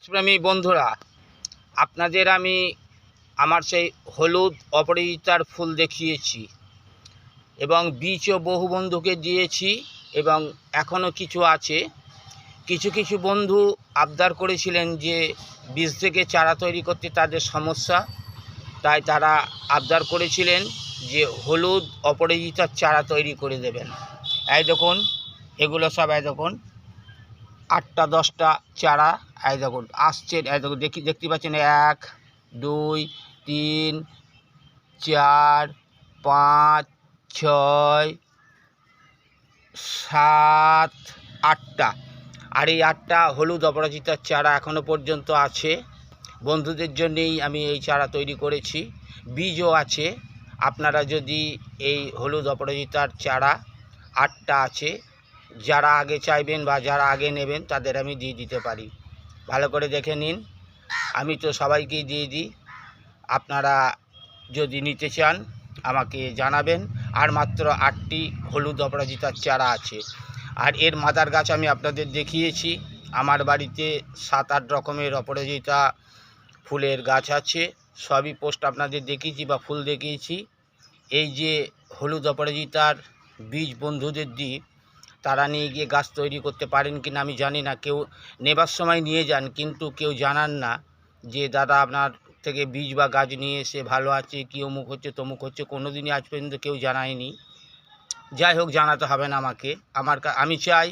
প্রেমী বন্ধুরা, আপনাদের আমি আমার সেই হলুদ অপরাজিতার ফুল দেখিয়েছি এবং বীজও বহু বন্ধুকে দিয়েছি এবং এখনও কিছু আছে। কিছু কিছু বন্ধু আবদার করেছিলেন যে বীজ থেকে চারা তৈরি করতে তাদের সমস্যা, তাই তারা আবদার করেছিলেন যে হলুদ অপরাজিতার চারা তৈরি করে দেবেন। এই দেখুন, এগুলো সব এই দেখুন 8টা 10টা চারা এই দেখুন আসছে। এই দেখুন, দেখতে পাচ্ছেন 1 2 3 4 5 6 7 8টা। আর এই 8টা হলুদ অপরাজিতার চারা এখনও পর্যন্ত আছে। বন্ধুদের জন্যেই আমি এই চারা তৈরি করেছি, বীজও আছে। আপনারা যদি এই হলুদ অপরাজিতার চারা 8টা আছে, যারা আগে চাইবেন বা যারা আগে নেবেন তাদের আমি দিয়ে দিতে পারি। ভালো করে দেখে নিন, আমি তো সবাইকেই দিয়ে দিই। আপনারা যদি নিতে চান আমাকে জানাবেন। আর মাত্র 8টি হলুদ অপরাজিতার চারা আছে। আর এর মাদার গাছ আমি আপনাদের দেখিয়েছি। আমার বাড়িতে 7-8 রকমের অপরাজিতা ফুলের গাছ আছে, সবই পোস্ট আপনাদের দেখিয়েছি বা ফুল দেখিয়েছি। এই যে হলুদ অপরাজিতার বীজ বন্ধুদের দিই, তারা নিয়ে গিয়ে গাছ তৈরি করতে পারেন কিনা আমি জানি না। কেউ নেবার সময় নিয়ে যান, কিন্তু কেউ জানান না যে দাদা আপনার থেকে বীজ বা গাছ নিয়ে এসে ভালো আছে, কি অমুক হচ্ছে তমুক হচ্ছে, কোনো দিনই আজ পর্যন্ত কেউ জানায়নি। যাই হোক, জানাতে হবে না আমাকে। আমি চাই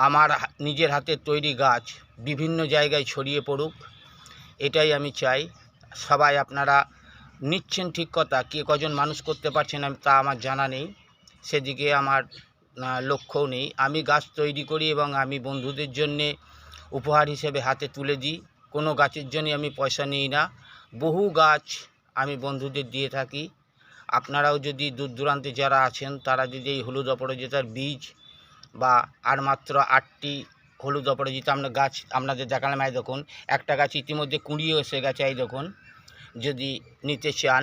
আমার নিজের হাতের তৈরি গাছ বিভিন্ন জায়গায় ছড়িয়ে পড়ুক, এটাই আমি চাই। সবাই আপনারা নিচ্ছেন ঠিক কথা, কে কজন মানুষ করতে পারছেন তা আমার জানা নেই, সেদিকে আমার লক্ষ্যও নেই। আমি গাছ তৈরি করি এবং আমি বন্ধুদের জন্যে উপহার হিসেবে হাতে তুলে দিই। কোনো গাছের জন্য আমি পয়সা নিই না। বহু গাছ আমি বন্ধুদের দিয়ে থাকি। আপনারাও যদি দূর দূরান্তে যারা আছেন তারা যদি এই হলুদ অপরাজিতার বীজ বা আর মাত্র 8টি হলুদ অপরাজিতা গাছ আপনাদের দেখালাম, এই দেখুন একটা গাছ ইতিমধ্যে কুঁড়িয়ে এসে গেছে, এই দেখুন, যদি নিতে চান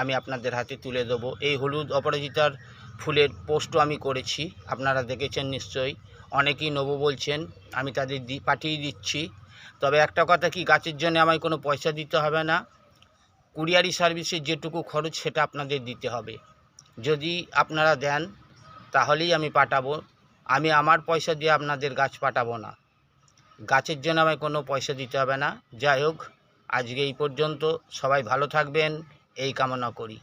আমি আপনাদের হাতে তুলে দেবো। এই হলুদ অপরাজিতার ফুলের পোস্টও আমি করেছি, আপনারা দেখেছেন নিশ্চয়ই। অনেকেই নেবো বলছেন, আমি তাদের পাঠিয়ে দিচ্ছি। তবে একটা কথা কি, গাছের জন্য আমায় কোনো পয়সা দিতে হবে না। কুরিয়ারি সার্ভিসের যেটুকু খরচ সেটা আপনাদের দিতে হবে। যদি আপনারা দেন তাহলেই আমি পাঠাবো। আমি আমার পয়সা দিয়ে আপনাদের গাছ পাঠাবো না। গাছের জন্য আমায় কোনো পয়সা দিতে হবে না। যাই হোক, আজকে এই পর্যন্ত। সবাই ভালো থাকবেন এই কামনা করি।